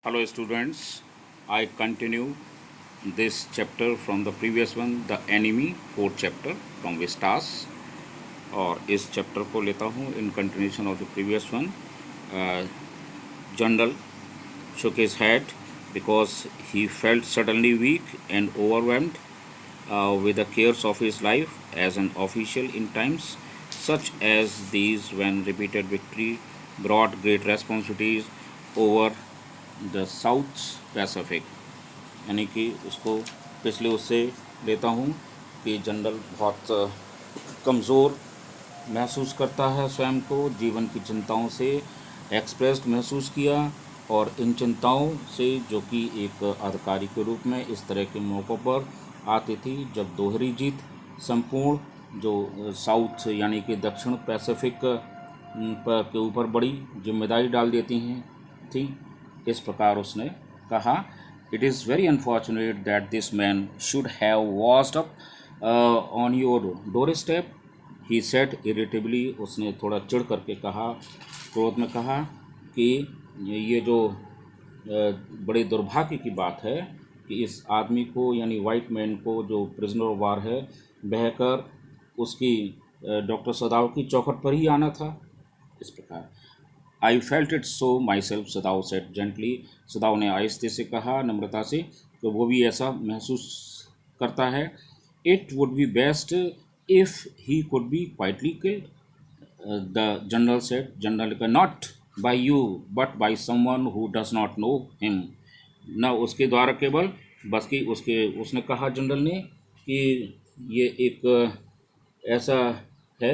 Hello students, I continue this chapter from the previous one, the enemy, fourth chapter from Vistas. और इस chapter को लेता हूँ in continuation of the previous one. General shook his head because he felt suddenly weak and overwhelmed with the cares of his life as an official in times such as these, when repeated victory brought great responsibilities over the south Pacific. यानी कि उसको पिछले उससे लेता हूँ कि general बहुत कमज़ोर महसूस करता है, स्वयं को जीवन की चिंताओं से एक्सप्रेस्ड महसूस किया, और इन चिंताओं से जो कि एक अधिकारी के रूप में इस तरह के मौक़ों पर आती थी जब दोहरी जीत संपूर्ण जो साउथ यानी कि दक्षिण पैसिफिक के ऊपर बड़ी जिम्मेदारी डाल देती हैं थी। इस प्रकार उसने कहा, it is very unfortunate that this man should have washed up on your doorstep, he said irritably. उसने थोड़ा चिढ़ करके कहा, क्रोध में कहा कि ये जो बड़े दुर्भाग्य की बात है कि इस आदमी को यानी वाइट मैन को जो प्रिजनर ऑफ वार है बहकर उसकी डॉक्टर सदाव की चौखट पर ही आना था। इस प्रकार I felt it so my self, सदाव set gently. सदाव ने आहिस्ते से कहा, नम्रता से, तो वो भी ऐसा महसूस करता है। It would be best if he could be quietly killed, the general said. General का, not by you but by someone who does not know him. न उसके द्वारा केवल, बल्कि उसने कहा जनरल ने कि ये एक ऐसा है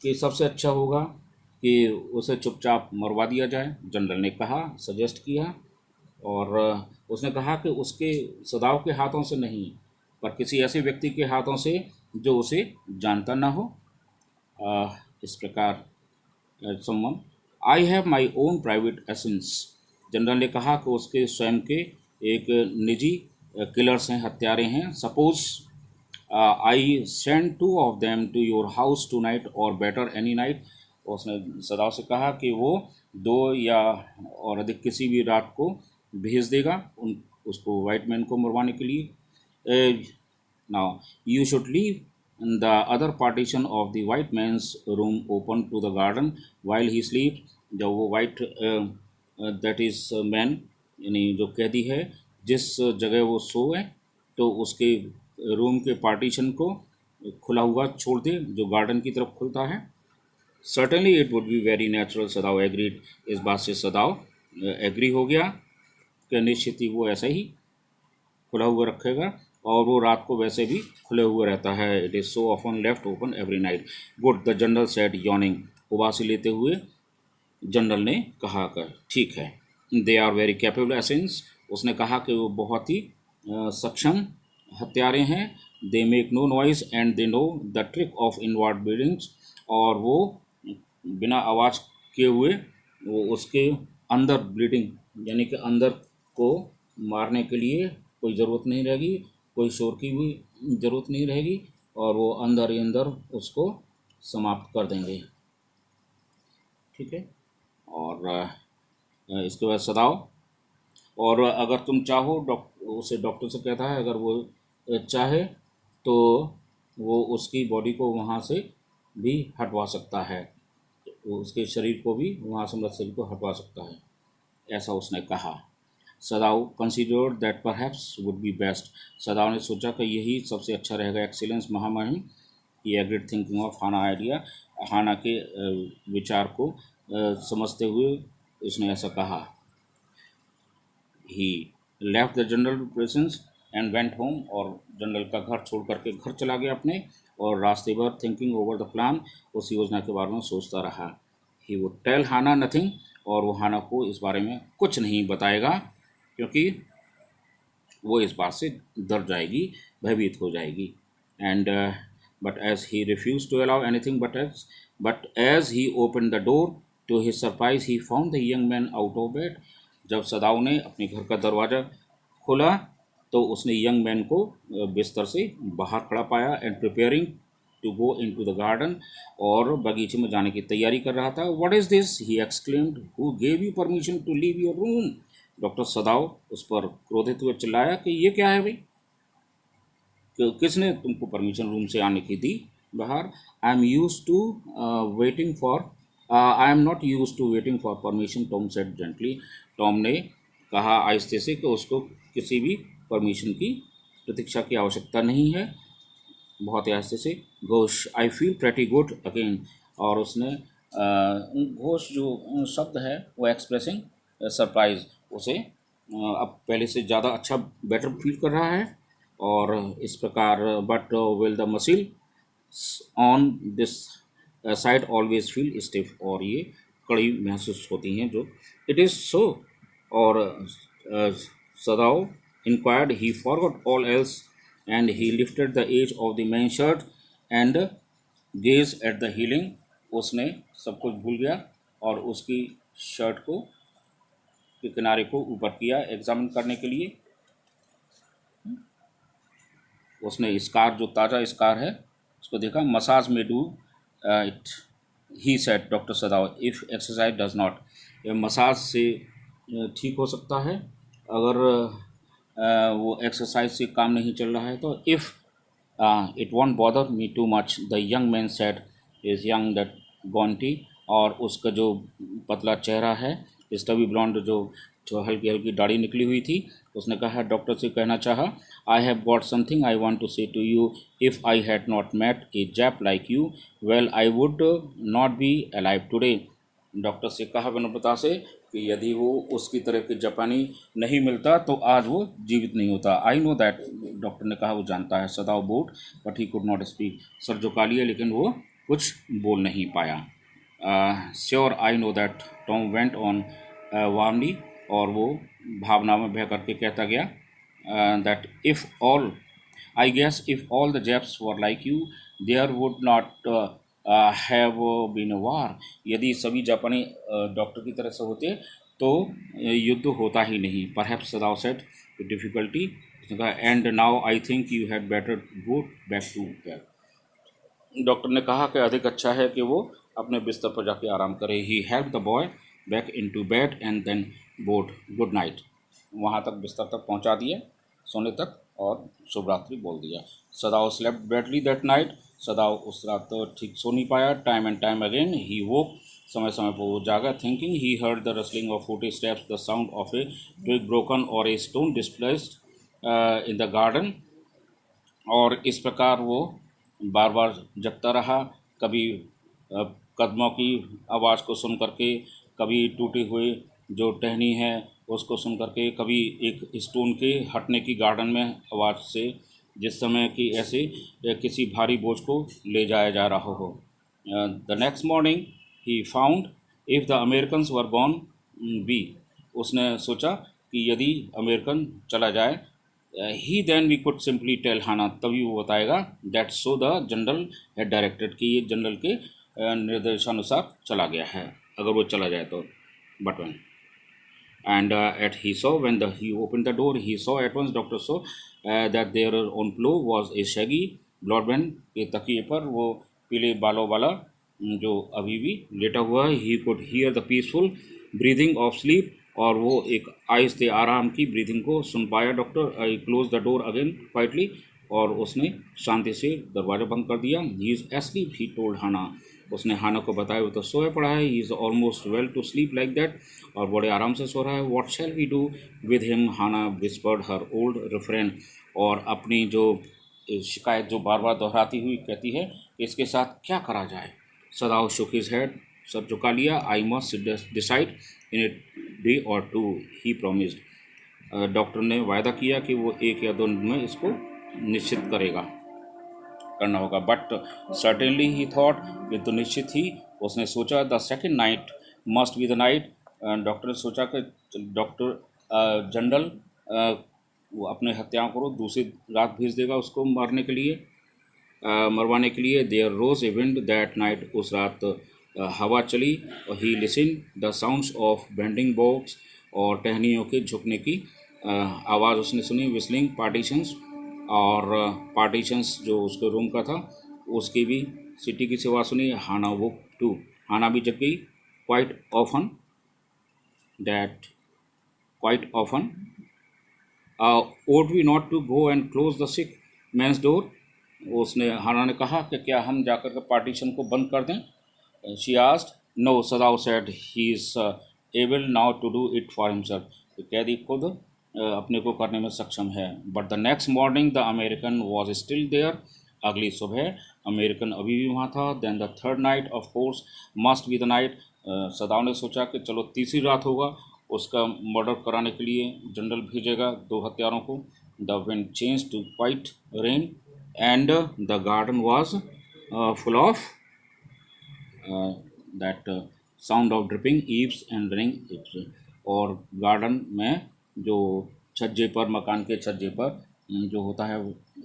कि सबसे अच्छा होगा कि उसे चुपचाप मरवा दिया जाए, जनरल ने कहा, सजेस्ट किया। और उसने कहा कि उसके सदाव के हाथों से नहीं, पर किसी ऐसे व्यक्ति के हाथों से जो उसे जानता ना हो। इस प्रकार someone, I have my own private essence. General ने कहा कि उसके स्वयं के एक निजी किलर्स हैं, हत्यारे हैं। Suppose I send two of them to your house tonight और बेटर एनी नाइट। उसने सदाव से कहा कि वो 2 या और अधिक किसी भी रात को भेज देगा उसको वाइट मैन को मरवाने के लिए। Now you should leave the other partition of the white man's room open to the garden while he sleep. जब वो वाइट दैट इज़ मैन यानी जो कैदी है, जिस जगह वो सोए तो उसके रूम के पार्टीशन को खुला हुआ छोड़ दे जो गार्डन की तरफ खुलता है। Certainly it would be very natural, सदाव agreed. इस बात से सदाव एग्री हो गया कि निश्चित ही वो ऐसा ही खुला हुआ रखेगा, और वो रात को वैसे भी खुले हुए रहता है। It is so often left open every night. Good, the general said yawning. उबासी लेते हुए जनरल ने कहा कर, ठीक है। They are very capable assassins. उसने कहा कि वो बहुत ही सक्षम हत्यारे हैं। They make no noise and they know the trick of inward bleedings. और वो बिना आवाज़ किए हुए वो उसके अंदर ब्लीडिंग यानी कि अंदर को मारने के लिए कोई ज़रूरत नहीं रहेगी, कोई शोर की भी ज़रूरत नहीं रहेगी, और वो अंदर ही अंदर उसको समाप्त कर देंगे। ठीक है। और इसके बाद सदाव, और अगर तुम चाहो, उसे डॉक्टर से कहता है, अगर वो चाहे तो वो उसकी बॉडी को वहाँ से भी हटवा सकता है, वो उसके शरीर को भी वहाँ से, मृत शरीर को हटवा सकता है, ऐसा उसने कहा। Sadao considered that perhaps would be best. Sadao ने सोचा कि यही सबसे अच्छा रहेगा। एक्सीलेंस, महामहिम। He agreed thinking of Hana idea. Hana के विचार को समझते हुए उसने ऐसा कहा। He left the general presence and went home. और जनरल का घर छोड़ करके घर चला गया अपने, और रास्ते भर थिंकिंग ओवर द प्लान, उस योजना के बारे में सोचता रहा। He would tell Hana nothing. और वो हाना को इस बारे में कुछ नहीं बताएगा, क्योंकि वो इस बात से डर जाएगी, भयभीत हो जाएगी। And but as he refuse to allow anything but as he open the door to his surprise he found the young man out of bed. जब सदाव ने अपने घर का दरवाज़ा खोला तो उसने यंग मैन को बिस्तर से बाहर खड़ा पाया, and preparing to go into the garden, और बगीचे में जाने की तैयारी कर रहा था। What is this, he exclaimed, who gave you permission to leave your room. Doctor Sadao उस पर क्रोधित हुए चिल्लाया कि ये क्या है भाई, किसने तुमको परमिशन रूम से आने की दी बाहर। I am use to waiting for I am not use to waiting for permission, Tom said gently. Tom ने कहा आहिस्ते से कि उसको किसी भी परमिशन की प्रतीक्षा की आवश्यकता नहीं है, बहुत ही आहिस्ते से। Ghosh I feel pretty good again. और उसने घोष जो शब्द है वो एक्सप्रेसिंग सरप्राइज, उसे अब पहले से ज़्यादा अच्छा बेटर फील कर रहा है। और इस प्रकार but will the muscle on this side always feel stiff, और ये कड़ी महसूस होती हैं जो इट इज़ सो। और सदाओ inquired, he forgot all else, and he lifted the edge of the man's shirt and gazed at the healing। उसने सब कुछ भूल गया और उसकी शर्ट को के किनारे को ऊपर किया एग्जामिन करने के लिए। उसने स्कार, जो ताज़ा स्कार है, उसको देखा। मसाज में do it, he said doctor सदाव, if exercise does not. Massage से ठीक हो सकता है अगर वो एक्सरसाइज से काम नहीं चल रहा है तो। If it won't bother me too much, the young man said, is young that gaunty. और उसका जो पतला चेहरा है, स्टबी ब्लॉन्ड, जो जो हल्की हल्की दाढ़ी निकली हुई थी, उसने कहा, डॉक्टर से कहना चाहा, I have got something I want to say to you. If I had not met a Jap like you, well I would not be alive today. Doctor से कहा विनम्रता से कि यदि वो उसकी तरह के जापानी नहीं मिलता तो आज वो जीवित नहीं होता। आई नो दैट, डॉक्टर ने कहा वो जानता है। सदाव boat but he could not speak, sir झुका लिए लेकिन वो कुछ बोल नहीं पाया। Sure I know that, Tom went on warmly. और वो भावना में बह करके कहता गया, that if all, I guess if all the Japs were like you, there would not have been a war। यदि सभी जापानी डॉक्टर की तरह से होते तो युद्ध होता ही नहीं। Perhaps Sadao said with difficulty। उसने कहा, and now I think you had better go back to bed। Doctor ने कहा कि अधिक अच्छा है कि वो अपने बिस्तर पर जाके आराम करे। He help the boy back into bed and then board good night. वहाँ तक बिस्तर तक पहुँचा दिया, सोने तक, और शुभ रात्रि बोल दिया। Sadao slept badly that night. Sadao उस रात तो ठीक सो नहीं पाया। Time and time again he woke, समय समय पर वो जागा। Thinking he heard the rustling of footsteps, the sound of a twig broken or a stone displaced in the garden. और इस प्रकार वो बार बार जगता रहा, कभी कदमों की आवाज़ को सुन करके, कभी टूटे हुए जो टहनी है उसको सुन करके, कभी एक स्टोन के हटने की गार्डन में आवाज़ से, जिस समय कि ऐसे किसी भारी बोझ को ले जाया जा रहा हो। The next morning he found, if the Americans were gone be. उसने सोचा कि यदि अमेरिकन चला जाए, he then we could simply tell Hana, तभी वो बताएगा, that so the general had directed, कि ये जनरल के निर्देशानुसार चला गया है, अगर वो चला जाए तो। But one and at he saw when he opened the door, he saw at once Dr. So that there on pillow was a shaggy broadband, के तकिए पर वो पीले बालों वाला जो अभी भी लेटा हुआ है। he could hear the peaceful breathing of sleep, और वो एक आहिस्ते आराम की ब्रीदिंग को सुन पाया। Doctor I close the door again quietly, और उसने शांति से दरवाज़ा बंद कर दिया। He is asleep he told Hana. उसने हाना को बताया वो तो सोया पड़ा है। He is almost well to sleep like that, और बड़े आराम से सो रहा है। What shall we do with him, Hana whispered her old refrain. और अपनी जो शिकायत जो बार बार दोहराती हुई कहती है कि इसके साथ क्या करा जाए। सदाओ शुक हिज हेड, सर झुका लिया। I must decide in a day और टू, ही प्रोमिस्ड। डॉक्टर ने वायदा किया कि वो 1 या 2 दिन में इसको निश्चित करेगा, करना होगा। बट सर्टेनली ही थॉट, किंतु निश्चित ही उसने सोचा, the second night must be the night. Doctor ने सोचा कि डॉक्टर जनरल वो अपने हत्याओं को दूसरी रात भेज देगा उसको मारने के लिए, मरवाने के लिए। There rose a wind that night, उस रात हवा चली। और he listen the sounds of bending box, और टहनियों के झुकने की आवाज़ उसने सुनी। विस्लिंग पार्टीशंस, और पार्टीशंस जो उसके रूम का था उसकी भी सीटी की सेवा सुनी। हाना वो टू, हाना भी जग गई। Quite often that quite often. Ought we not to go and close the sick man's door? उसने हाना ने कहा कि क्या हम जाकर के पार्टीशन को बंद कर दें? She asked. No, Sadao said, he is able now to do it for himself. तो कैदी खुद अपने को करने में सक्षम है. But the next morning the American was still there. अगली सुबह अमेरिकन अभी भी वहाँ था. Then the third night, of course, must be the night. सदाव ने सोचा कि चलो तीसरी रात होगा, उसका मर्डर कराने के लिए जनरल भेजेगा दो हत्यारों को. The wind changed to quite rain and the garden was full of that sound of dripping eaves and running इप्स. और गार्डन में जो छज्जे पर, मकान के छज्जे पर जो होता है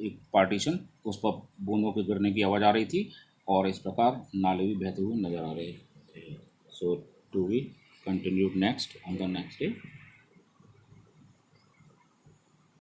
एक पार्टीशन, उस पर बूंदों के गिरने की आवाज़ आ रही थी और इस प्रकार नाले भी बहते हुए नजर आ रहे थे. So to be continued next on the next day.